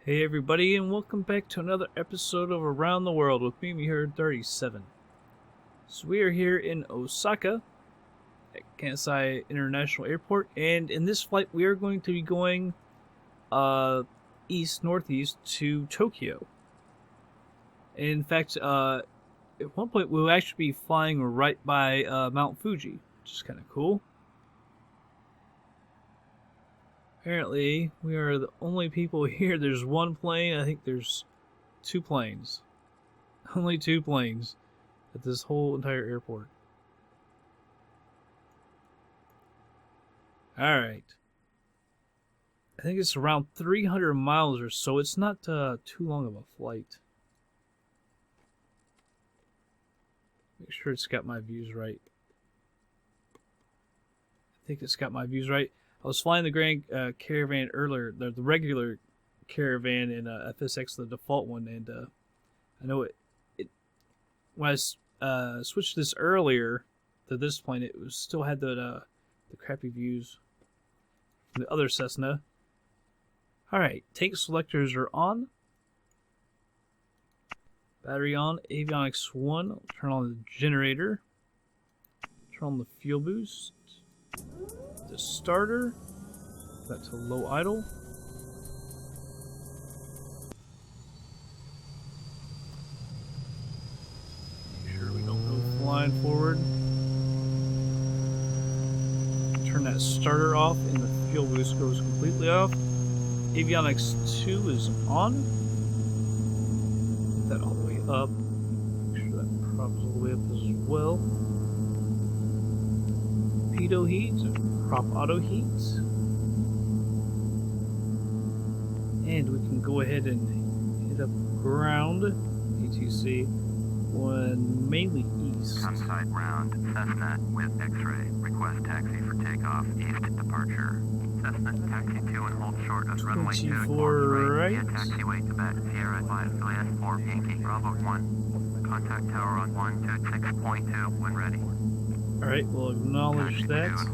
Hey everybody, and welcome back to another episode of Around the World with me, Here37. So we are here in Osaka at Kansai International Airport, and in this flight we are going to be going east-northeast to Tokyo. And in fact, at one point we'll actually be flying right by Mount Fuji, which is kind of cool. Apparently, we are the only people here. There's one plane. I think there's two planes. Only two planes at this whole entire airport. Alright. I think it's around 300 miles or so. It's not too long of a flight. Make sure it's got my views right. I think it's got my views right. I was flying the Grand Caravan earlier, the regular Caravan in FSX, the default one, and I know it when I switched this earlier to this plane, it still had the crappy views from the other Cessna. Alright, tank selectors are on. Battery on, avionics 1, I'll turn on the generator, turn on the fuel boost. The starter, that to low idle. Make sure we don't go flying forward. Turn that starter off and the fuel boost goes completely off. Avionics 2 is on. Put that all the way up. Make sure that prop is all the way up as well. Pitot heat, prop auto heat, and we can go ahead and hit up ground. ATC one mainly east. Kansai ground, Cessna with X-ray. Request taxi for takeoff. East departure. Cessna taxi 2 and hold short of runway 2 right. Via taxiway Quebec Sierra 5 Juliet 4 Yankee Bravo 1. Contact tower on 126.2 when ready. Alright, we'll acknowledge that. Turn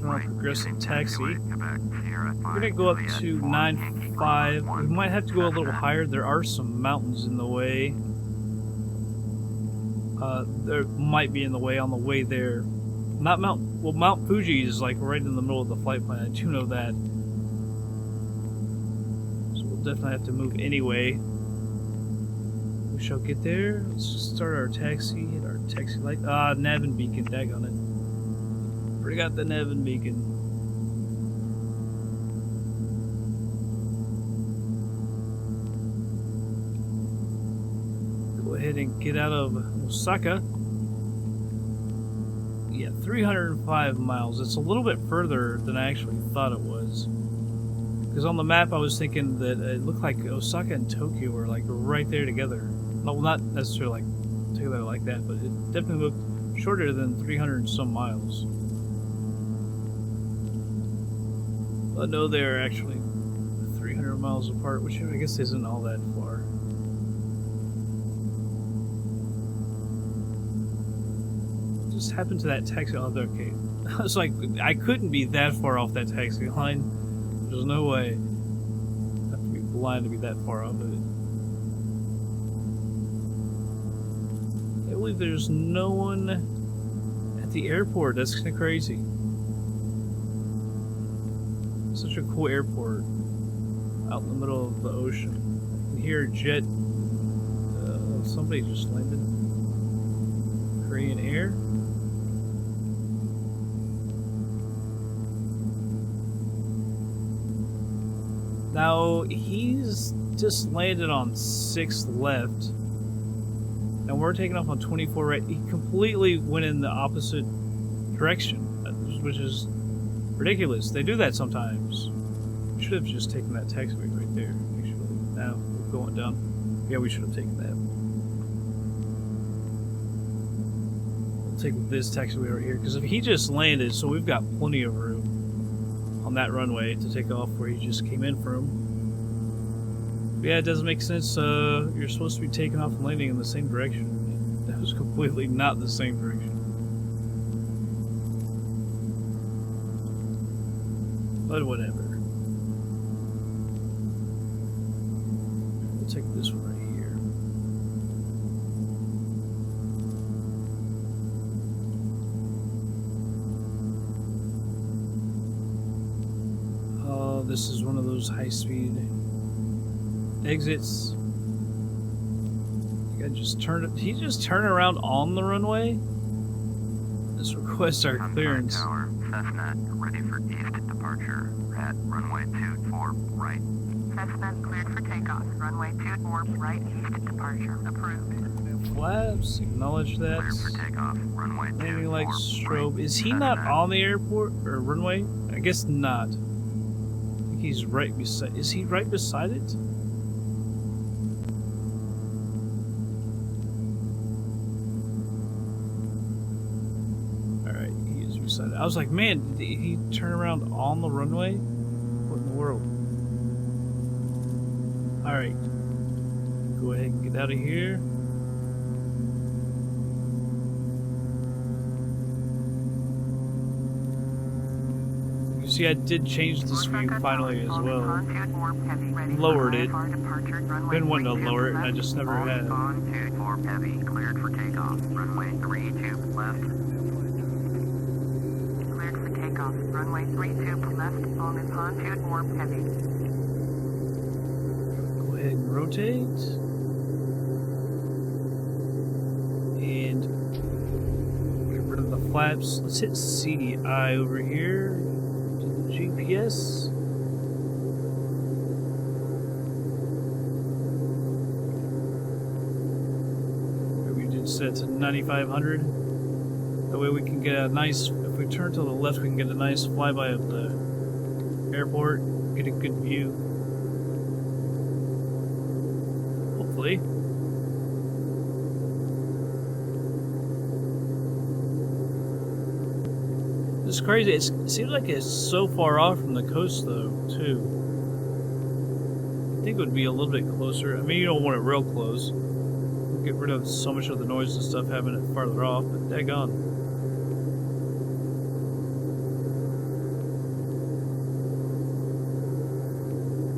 on progressive taxi. We're going to go up to 9.5. We might have to go a little higher. There are some mountains in the way. There might be in the way on the way there. Not Mount Fuji is like right in the middle of the flight plan. I do know that. So we'll definitely have to move anyway. We shall get there. Let's start our taxi. Hit our taxi light. Nav and beacon. Daggone it. Forgot the nav and beacon. Go ahead and get out of Osaka. Yeah, 305 miles. It's a little bit further than I actually thought it was. Because on the map I was thinking that it looked like Osaka and Tokyo were like right there together. Well, not necessarily like together like that, but it definitely looked shorter than 300 and some miles. But no, they're actually 300 miles apart, which I guess isn't all that far. What just happened to that taxi? Oh, okay. I was like, I couldn't be that far off that taxi line. There's no way. I have to be blind to be that far off of it. I believe there's no one at the airport. That's kind of crazy. Such a cool airport out in the middle of the ocean. I can hear a jet. Somebody just landed. Korean Air. Now he's just landed on 6th left. And we're taking off on 24 right. He completely went in the opposite direction, which is ridiculous. They do that sometimes. We should have just taken that taxiway right there, actually. Now we're going down. Yeah, we should have taken that. We'll take this taxiway right here, because if he just landed, so we've got plenty of room on that runway to take off where he just came in from. Yeah, it doesn't make sense. You're supposed to be taking off and landing in the same direction. That was completely not the same direction. But whatever. We'll take this one right here. Oh, this is one of those high-speed exits. I just turned it. He just turned around on the runway. This requests our clearance. Tower, Cessna, ready for east departure at runway 24 right. Cessna cleared for takeoff. Runway 24 right, east departure. Approved. Flaps, acknowledge that. Cleared for takeoff. Runway 24 Landing like strobe. right. Is he not on the airport or runway? I guess not. I think he's right beside. Is he right beside it? Alright, he is beside it. I was like, man, did he turn around on the runway? What in the world? Alright. Go ahead and get out of here. You see, I did change the screen finally as well. Lowered it. Been wanting to lower it, and I just never had. Heavy, cleared for takeoff. Runway 32 left. Cleared for takeoff. Runway 32 left on the pontoon warp heavy. Go ahead and rotate. And get rid of the flaps. Let's hit CDI over here. To the GPS. We did set to 9,500. That way we can get a nice, if we turn to the left, we can get a nice flyby of the airport, get a good view. Hopefully. It's crazy. It seems like it's so far off from the coast, though, too. I think it would be a little bit closer. I mean, you don't want it real close. We'll get rid of so much of the noise and stuff having it farther off, but daggone.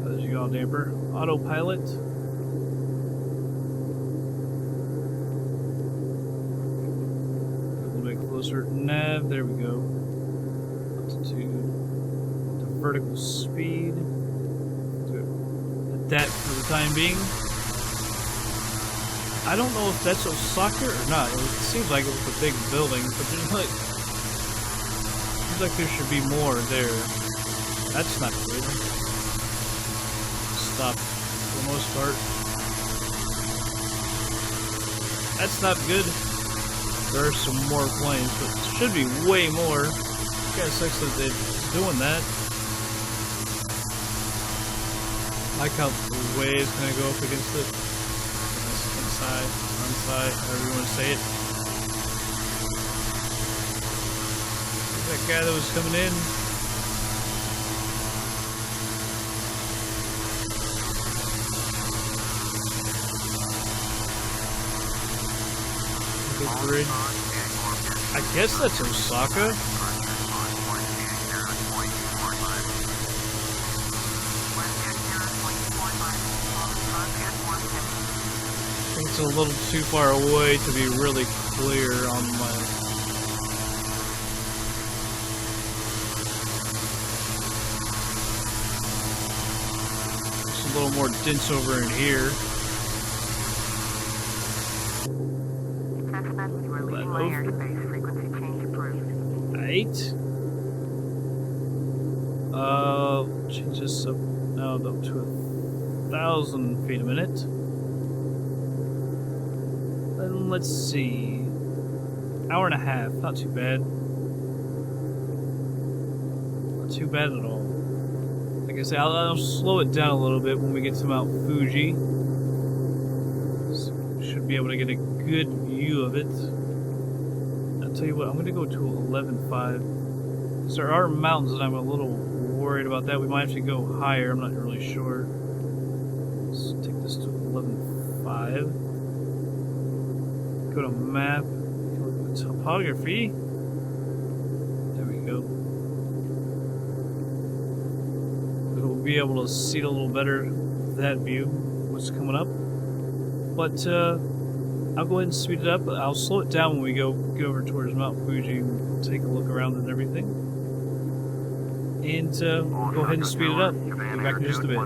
There's your yaw damper. Autopilot. A little bit closer. Nav. There we go. To vertical speed. At that for the time being. I don't know if that's Osaka or not. It seems like it was a big building, but there's like, seems like there should be more there. That's not good. Stop for the most part. That's not good. There are some more planes, but it should be way more. It kind of sucks that they're doing that. I like how the wave's gonna go up against it. Inside, onside, however you want to say it. There's that guy that was coming in. The bridge. I guess that's Osaka. It's a little too far away to be really clear on my. It's a little more dense over in here. Cessna, you are leaving my airspace. Frequency change approved. 8. Change this up now up to 1,000 feet a minute. Then let's see. Hour and a half, not too bad. Not too bad at all. Like I say, I'll slow it down a little bit when we get to Mount Fuji. So should be able to get a good view of it. I'll tell you what, I'm going to go to 11.5. Because there are mountains and I'm a little worried about that. We might have to go higher, I'm not really sure. Let's take this to 11.5. Go to map, topography. There we go. We'll be able to see it a little better with that view. what's coming up. But I'll go ahead and speed it up. I'll slow it down when we get over towards Mount Fuji and take a look around and everything. And we'll go ahead and speed it up. Be back in just a bit.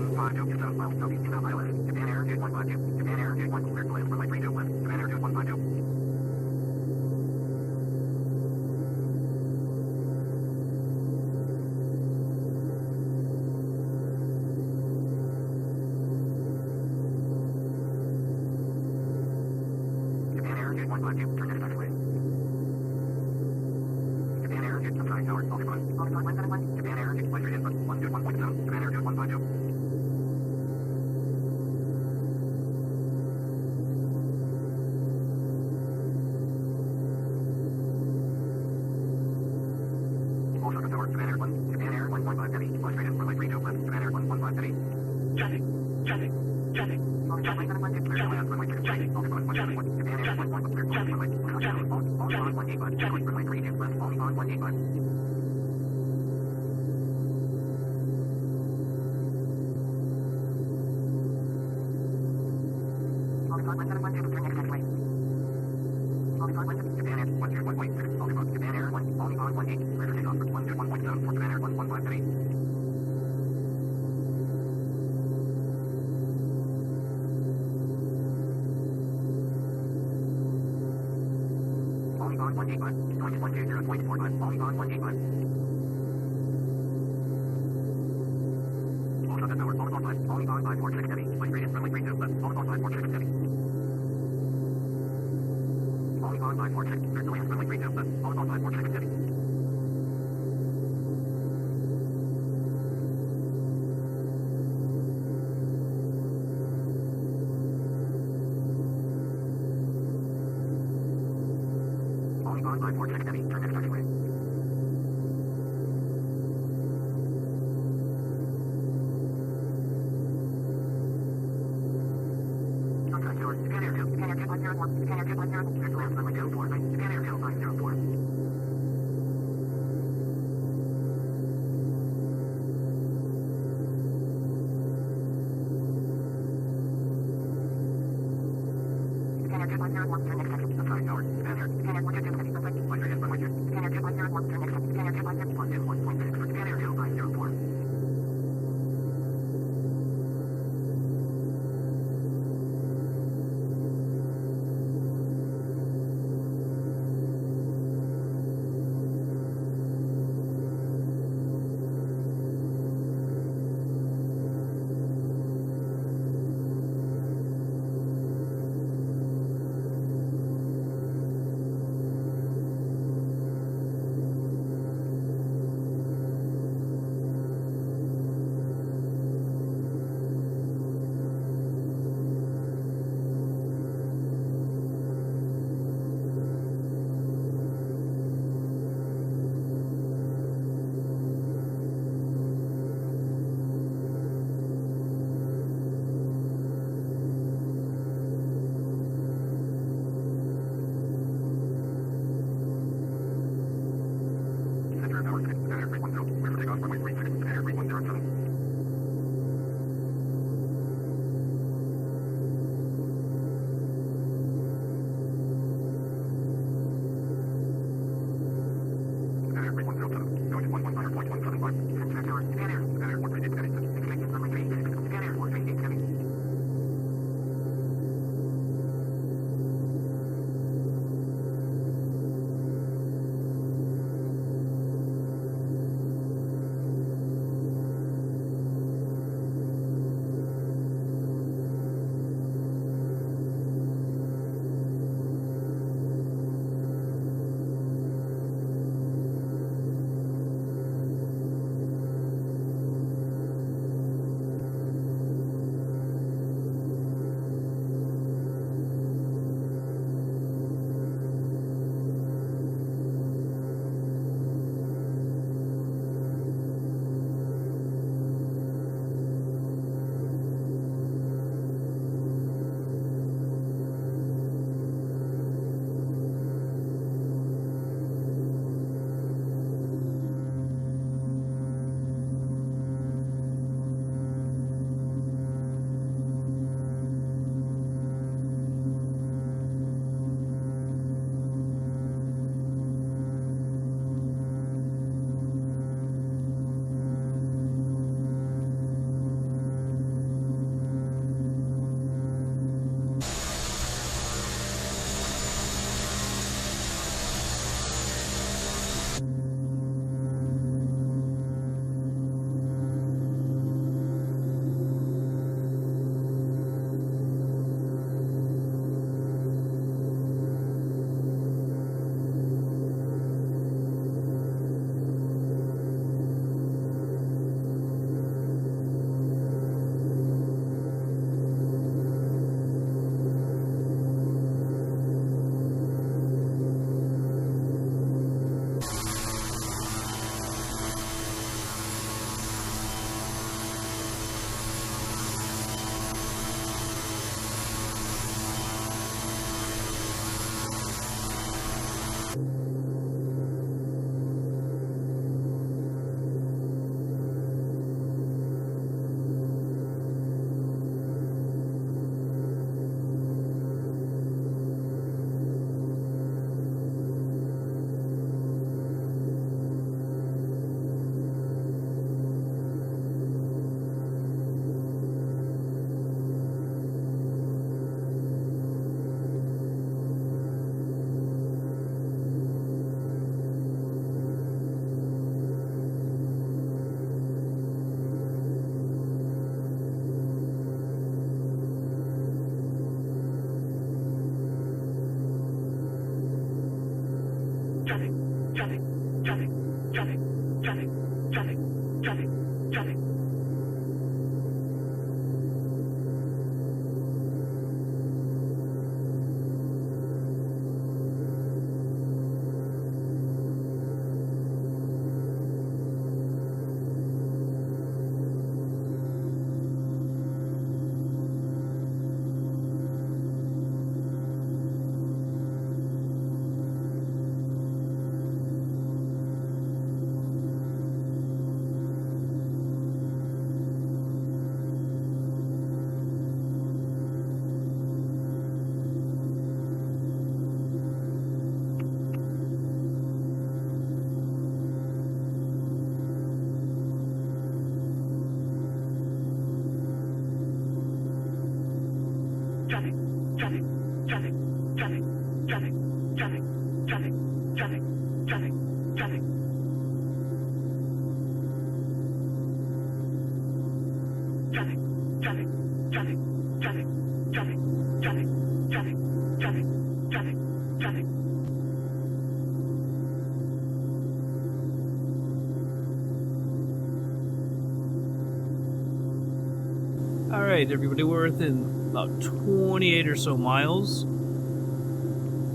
Alright, everybody, we're within about 28 or so miles.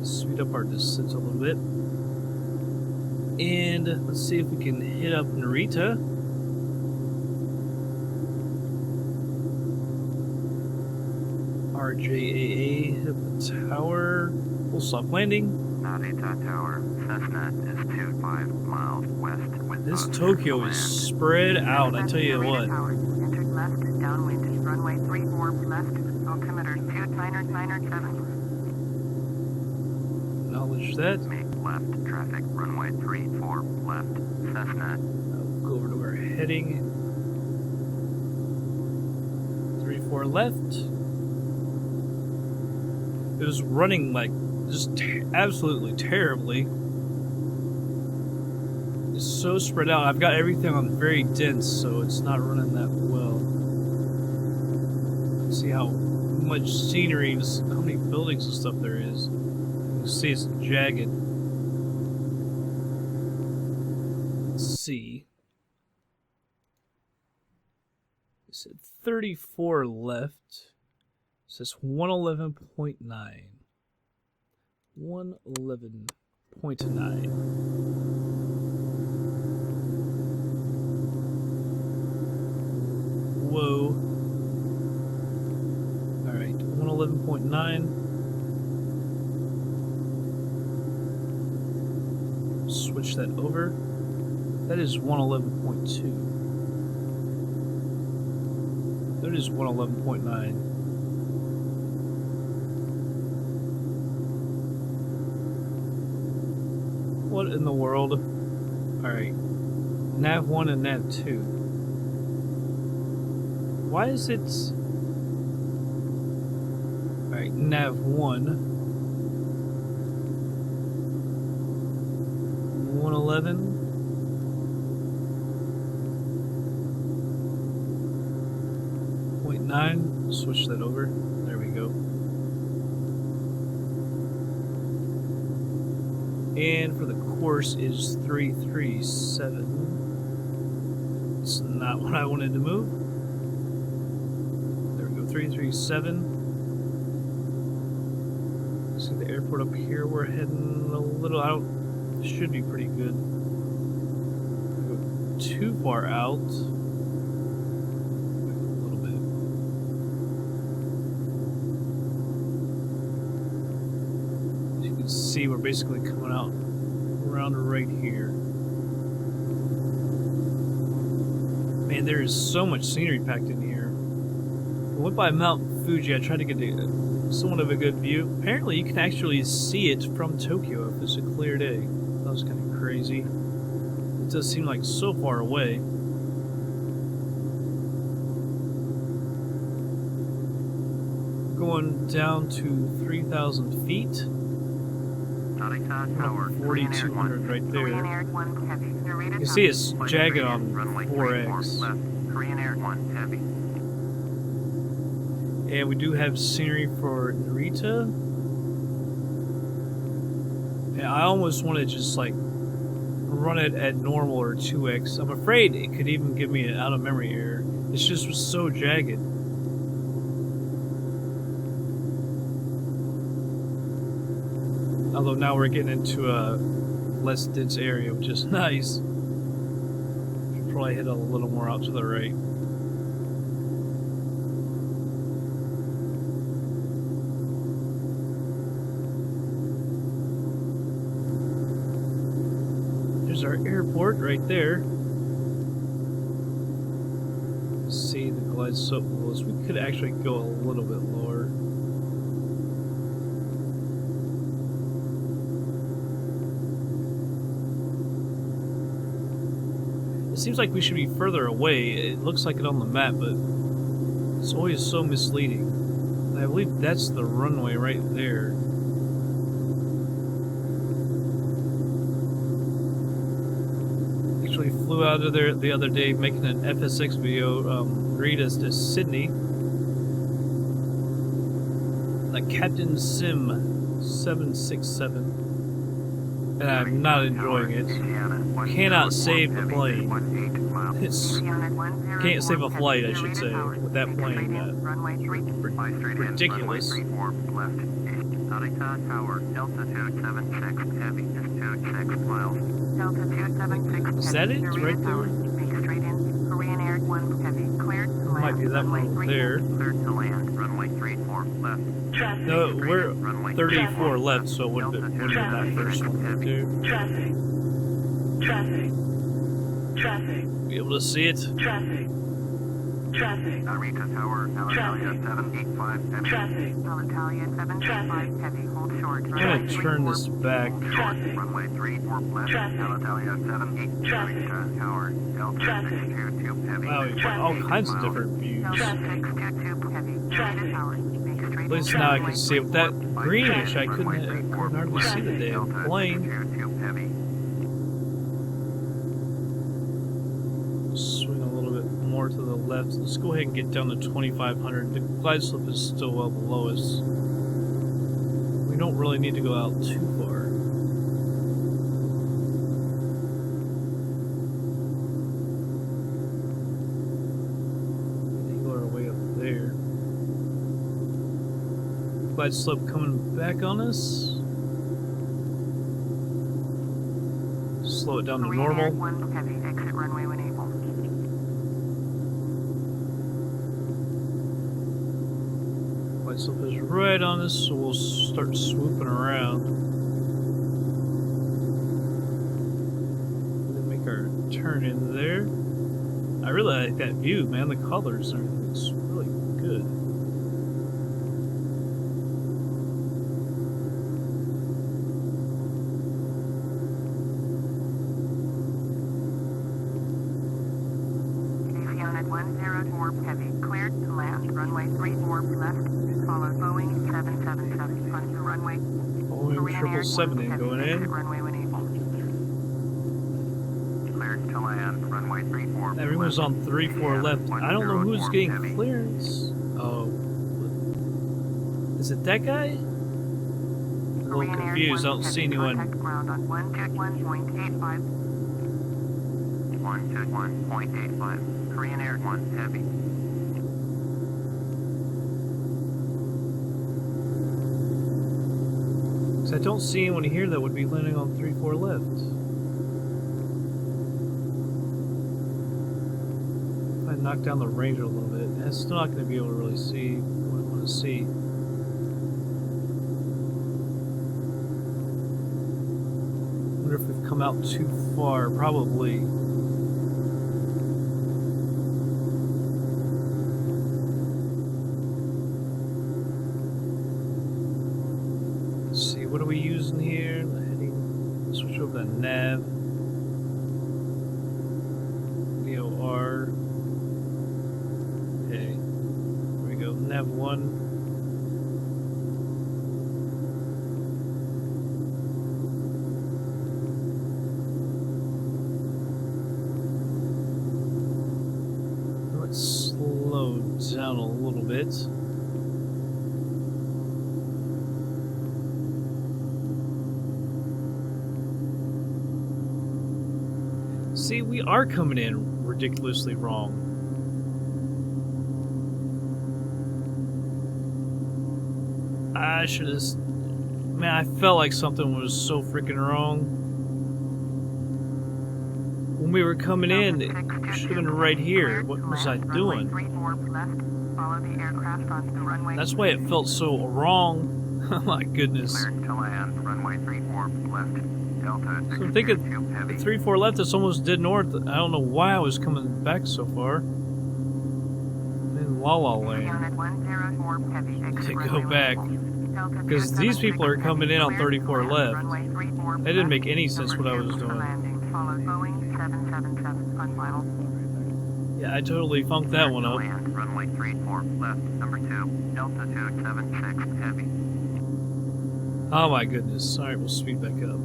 Speed up our distance a little bit. And let's see if we can hit up Narita. RJAA, hit up the tower. Full soft landing. Narita Tower, Cessna is 25 miles west with This positive Tokyo command. is spread out, I tell you Narita what. Tower, entered left, downwind, runway 34 left, altimeter 2997. Acknowledge that. Make left, traffic, runway 34 left, Cessna. I'll go over to our heading. 34 left. It was running like just absolutely terribly. It's so spread out. I've got everything on very dense, so it's not running that well. Let's see how much scenery, how many buildings and stuff there is. You can see it's jagged. Let's see. It said 34 left. It says 111.9. 111.9. Whoa. Alright, 111.9. Switch that over. That is 111.2. That is 111.9. What in the world? Alright. Nav 1 and Nav 2. Why is it... Alright, Nav 1. 111.9. Switch that over. There we go. And for the course is 337. It's not what I wanted to move. There we go, 337. See the airport up here. We're heading a little out. Should be pretty good. Go too far out. A little bit. As you can see, we're basically coming out around right here. Man, there is so much scenery packed in here. I went by Mount Fuji. I tried to get somewhat of a good view. Apparently, you can actually see it from Tokyo if it's a clear day. That was kind of crazy. It does seem like so far away. Going down to 3,000 feet. Narita Tower, 4,200 right Korean there. Air 1 Heavy. Narita You can see it's Tower. jagged on runway 4X. 34 left, Korean Air 1 Heavy. And we do have scenery for Narita. And I almost want to just like run it at normal or 2x. I'm afraid it could even give me an out of memory error. It's just so jagged. Although now we're getting into a less dense area, which is nice. Should probably head a little more out to the right. There's our airport right there. See, the glide slope below us. We could actually go a little bit lower. It seems like we should be further away. It looks like it on the map, but it's always so misleading. I believe that's the runway right there. Actually flew out of there the other day making an FSX video, Narita to Sydney. The Captain Sim 767. And I'm not enjoying it. Cannot save the plane. It's can't save a flight, I should say, with that plane. Ridiculous. Narita Tower, altitude 76, heavy, is 26 miles. Altitude 76. Is that it? It's right there? Make straight in. Korean Air 1 heavy. Cleared to land. Might be that one over there. Cleared to land, runway 34 left. Traffic. No, we're Runway 34 left, so it wouldn't have been that first one right there. Traffic. Traffic. Traffic. Be able to see it. Traffic. Traffic. Narita Tower, Alitalia 785, heavy. Traffic. Alitalia 785 heavy. Hold short. I'm gonna turn this back. Traffic. Runway 34 left. Traffic. Alitalia 78, Traffic. Narita Tower, Delta Traffic. 622, heavy. Wow, we've got all kinds of different views. Traffic. 622 heavy. Traffic. Tower. Make straight At least now I can see it. With that greenish, I couldn't hardly see the damn plane. Swing a little bit more to the left. Let's go ahead and get down to 2,500. The glide slope is still well below us. We don't really need to go out too far. Angle our way up there. Glide slope coming back on us. Slow it down to Korean Air normal. 1 heavy. Exit runway when able. Glide slope is right on us, so we'll start swooping around. Then make our turn in there. I really like that view, man. The colors and everything looks really good. Unit 104 heavy. Cleared to land. Runway 34 left. Follow Boeing 777 on the runway. Boeing Korean Air 777 1 going heavy. Exit in. runway when able. Cleared to land, runway 34 Everyone's on 3-4 left. I don't know who's getting heavy. clearance. Oh. Is it that guy? I'm a little Korean Air confused. I 1 don't see heavy. anyone. Contact ground on 121.85. 121.85, Korean Air 1 heavy. Because I don't see anyone here that would be landing on 3-4 left. If I knock down the range a little bit, I'm still not going to be able to really see what I want to see. I wonder if we've come out too far. Probably. Let's see, what are we using here? The heading. Switch over to nav. VOR. Okay. There we go. Nav 1. Let's slow down a little bit. See, we are coming in ridiculously wrong. I should have... Man, I felt like something was so freaking wrong. When we were coming in, it should have been right here. What was I doing? That's why it felt so wrong. Oh my goodness. Cleared to land, runway 34 left. Delta So I'm thinking 622 heavy. 3-4 left, it's almost dead north. I don't know why I was coming back so far. In La La Land. To go back. Because these people are coming in on 34 left. That didn't make any sense what I was doing. Yeah, I totally funked that one up. Land, runway 34 left, number 2, Delta 276 heavy. Oh my goodness. Alright, we'll speed back up.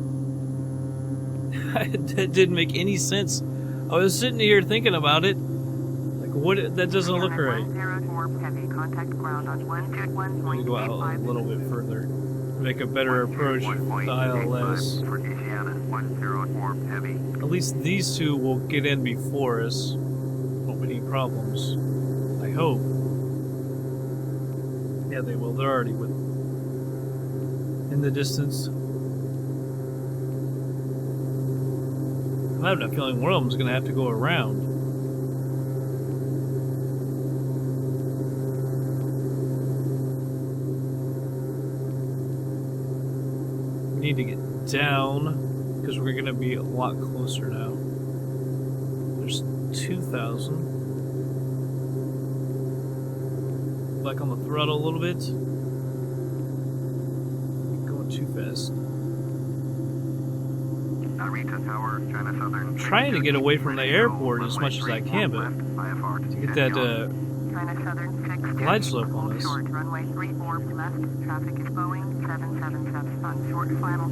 That didn't make any sense. I was sitting here thinking about it. Like, what? That doesn't look right. 104 heavy, contact ground on Let me go out a little bit further. Make a better approach with the ILS. For Asiana, 104 heavy. At least these two will get in before us. Won't be any problems. I hope. Yeah, they will. They're already in the distance. I have a feeling one of them's going to have to go around. We need to get down because we're going to be a lot closer now. There's 2,000. Back on the throttle a little bit. Going too fast. Narita Tower, China Southern. I'm trying to get away from the airport as much as I can, but to get that China Southern 6 glide slope on us. short, runway 34 left, traffic is Boeing 777 on short final.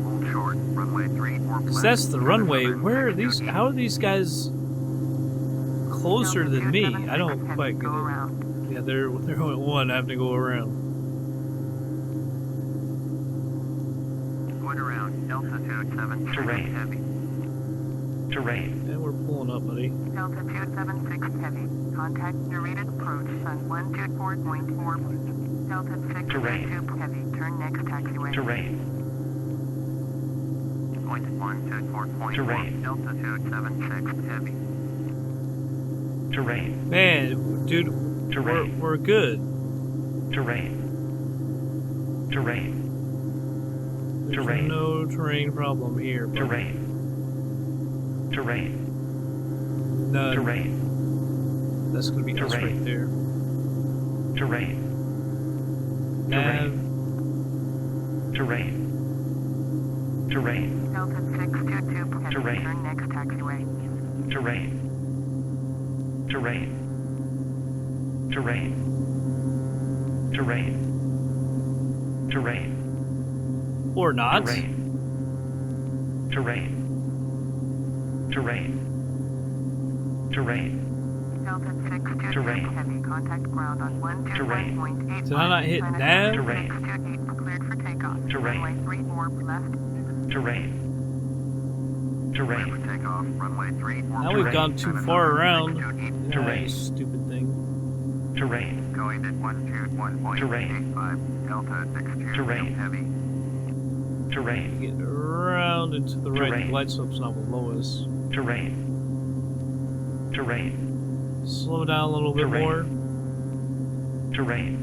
Hold short, runway 34 Because that's the runway. Where are these? How are these guys closer than me? I don't quite get it. Yeah, they're at one. I have to go around. Point around, Delta 276 Terrain. heavy. Terrain. And we're pulling up, buddy. Delta 276 heavy, contact Narita approach on 124.4. Delta 622 heavy, turn next taxiway. Terrain. Point 124.4. Terrain. Delta 276 heavy. Terrain. Man, dude, Terrain. we're good. Terrain. Terrain. There's Terrain. no terrain problem here. Buddy. Terrain. Terrain. None. Terrain. That's gonna be us Terrain. right there. Terrain. Nav. Terrain. Terrain. Delta 622 heavy, Terrain. turn next taxiway. Terrain. Terrain. Terrain. Terrain. Terrain. Or not. Terrain. Terrain. Terrain. Terrain. Delta 622 Terrain. heavy, contact ground on 121.8. Did I not hit China nav? Terrain. 628 cleared for takeoff. Terrain. Runway 34 left. Terrain. Terrain. For takeoff, runway 34 Now we've Terrain. gone too far around. Terrain. Yeah, stupid thing. Terrain. Going at 121.85. Delta 622 Terrain. heavy. Terrain. Get around into the right. The Terrain. glide slope's not below us. Terrain. Terrain. Slow down a little bit Terrain. more. Terrain.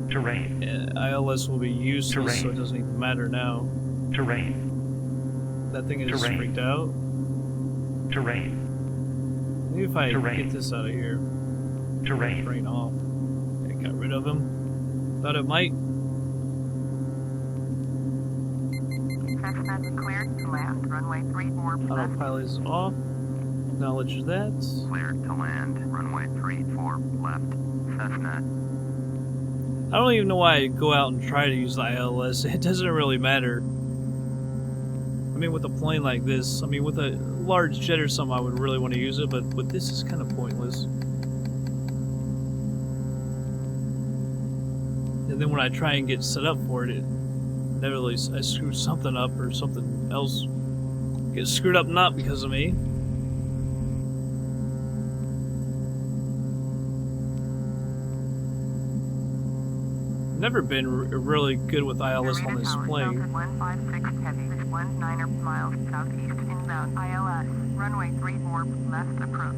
Terrain. Yeah, ILS will be useless, so Terrain. it doesn't even matter now. Terrain. That thing is Terrain. freaked out. Terrain. Maybe if I Terrain. get this out of here. Terrain. Train off. I got rid of him. Thought it might. Cessna cleared to land. Runway 34 left. Autopilot is off. Acknowledge that. Cleared to land, runway 34 left. Cessna. I don't even know why I go out and try to use the ILS. It doesn't really matter. I mean, with a plane like this, I mean, with a large jet or something, I would really want to use it, but with this, it's kind of pointless. And then when I try and get set up for it, inevitably I screw something up or something else gets screwed up, not because of me. Never been really good with ILS on this plane. 156 heavy, 19 miles southeast inbound ILS. Runway 34 left approach.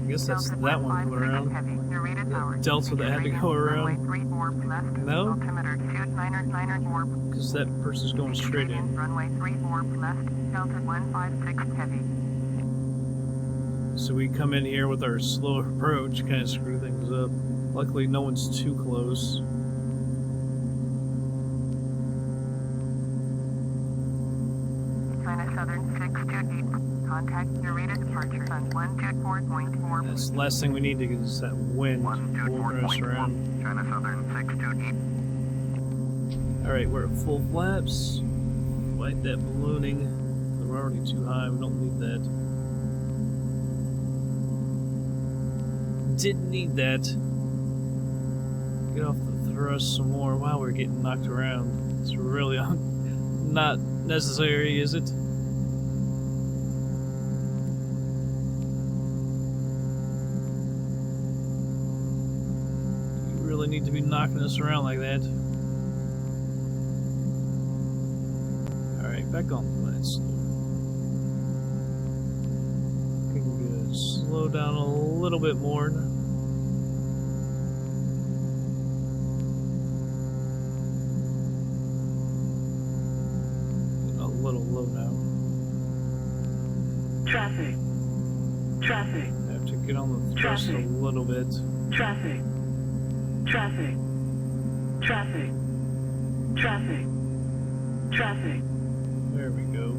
I guess that's that one coming around. Heavy, Narita Tower. Delta that had to go Runway around. 34 left. No? Altimeter 2994. Because that person's going straight in. Runway 34 left. Delta 156 heavy. So we come in here with our slow approach, kind of screw things up. Luckily, no one's too close. China Southern 628. Contact Narita departure on 124.4. That's the last thing we need to get is that wind blowing us around. China Southern 628. Alright, we're at full flaps. Fight that ballooning. We're already too high, we don't need that. Didn't need that. Get off the thrust some more. Wow, we're getting knocked around. It's really not necessary, is it? You really need to be knocking us around like that. Alright, back on the line. Looking good. Slow down a little bit more. Getting a little low now. Traffic. Traffic. I have to get on the thrust a little bit. Traffic. Traffic. Traffic. Traffic. Traffic. There we go.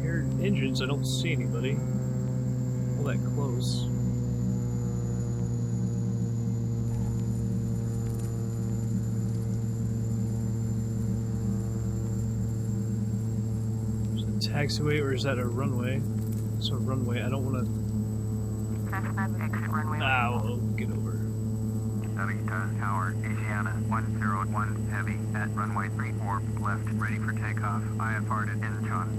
Here, engines, I don't see anybody. All that close. Is it a taxiway or is that a runway? It's a runway. I don't want to. Cessna exit runway. Ow, get over. Narita Tower, Asiana 101 Heavy at runway 34 left, ready for takeoff. IFR to Int'l.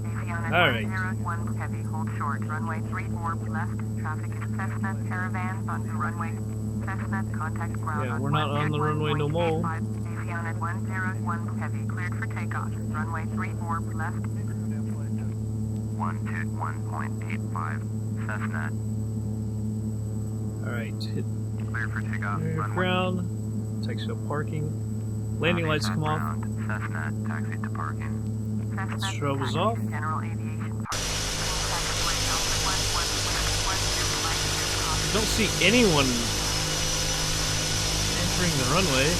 Asiana All right. 101 Heavy, hold short. Runway 34 left. Traffic is Cessna Caravan on the runway. Cessna contact ground Yeah, on we're not on the runway no more. 121.85. Asiana 101 Heavy, cleared for takeoff. Runway 34 left. 121.85. Cessna, Alright, hit clear for takeoff. Runway. ground. Takes up parking. Landing lights come off. Ground. Cessna, taxi to parking. Cessna Strobe is taxi off. to General Aviation Park. Taxiway Delta 112. Don't see anyone entering the runway.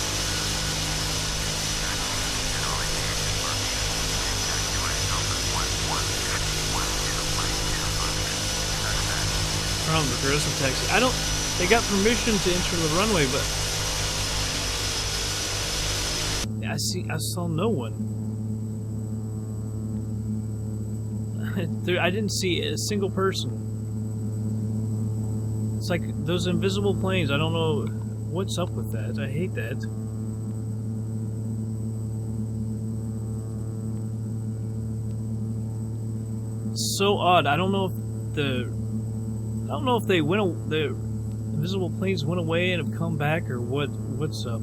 From the Progressive Taxi. I don't. They got permission to enter the runway, but I saw no one. I didn't see a single person. It's like those invisible planes. I don't know what's up with that. I hate that. It's so odd. I don't know if the invisible planes went away and have come back or what's up.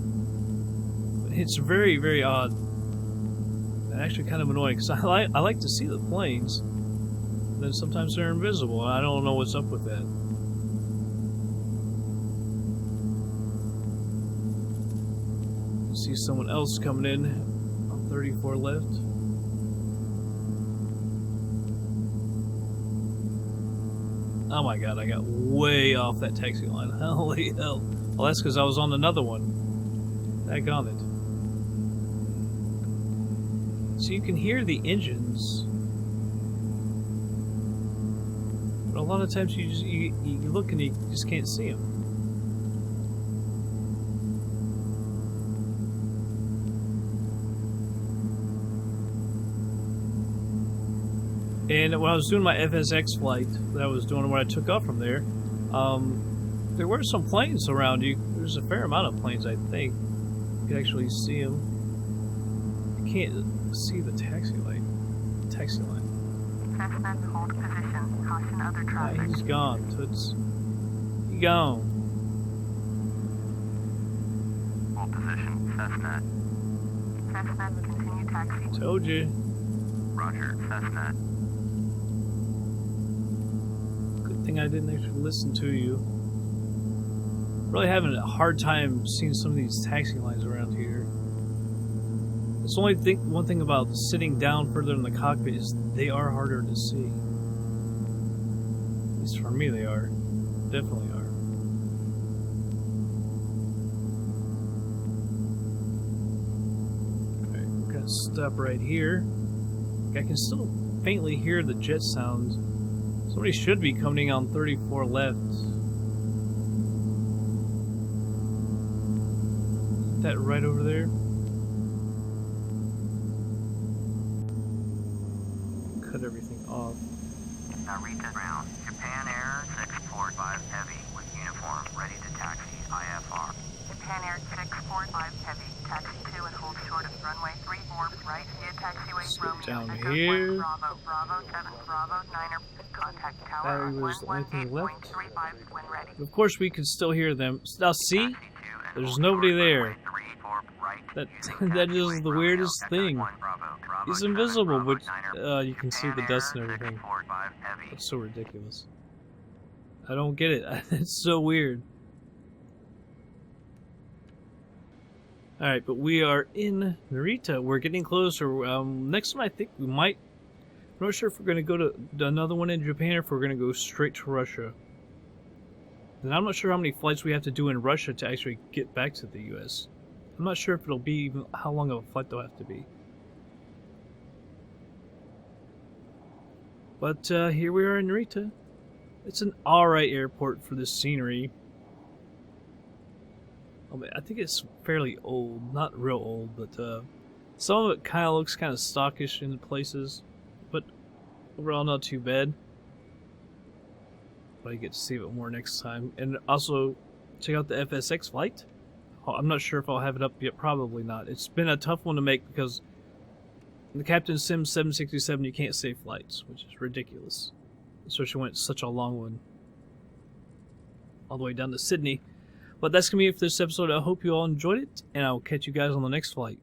It's very, very odd. And actually kind of annoying because I like to see the planes. And then sometimes they're invisible and I don't know what's up with that. See someone else coming in on 34 left. Oh my god, I got way off that taxi line. Holy hell. Well, that's because I was on another one. Daggone it. So you can hear the engines. But a lot of times you look and you just can't see them. And when I was doing my FSX flight that I was doing when I took off from there were some planes around you. There's a fair amount of planes, I think. You can actually see them. You can't see the taxi line. Cessna, hold position. Caution other traffic. He's gone, Toots. He gone. Hold position. Cessna. Cessna, continue taxi. Told you. Roger. Cessna. Good thing I didn't actually listen to you. Really having a hard time seeing some of these taxi lines around here. It's only one thing about sitting down further in the cockpit is they are harder to see. At least for me they are. Definitely are. Alright, we're gonna stop right here. I can still faintly hear the jet sounds. Somebody should be coming on 34 left. That right over there. Cut everything off. Narita ground. Japan Air 645 Heavy with uniform ready to taxi IFR. Japan Air 645 Heavy, taxi 2 and hold short of runway 34 right via taxiway Romeo. Down Echo here. 1 Bravo, Bravo 7, Bravo 9er, contact tower Battery on was the only thing left. 118.35 when ready. Of course, we can still hear them. Now, see? There's nobody there. That that is the weirdest thing. He's invisible, but you can see the dust and everything. It's so ridiculous. I don't get it. It's so weird. Alright, but we are in Narita. We're getting closer. Next one, I think we might... I'm not sure if we're going to go to another one in Japan or if we're going to go straight to Russia. And I'm not sure how many flights we have to do in Russia to actually get back to the US. I'm not sure if it'll be even how long of a flight they'll have to be. But here we are in Narita. It's an alright airport for this scenery. I think it's fairly old. Not real old, but some of it kind of looks kind of stockish in places. But overall, not too bad. But I get to see it more next time. And also, check out the FSX flight. I'm not sure if I'll have it up yet. Probably not. It's been a tough one to make because the Captain Sim 767 you can't save flights, which is ridiculous. Especially when it's such a long one. All the way down to Sydney. But that's going to be it for this episode. I hope you all enjoyed it, and I will catch you guys on the next flight.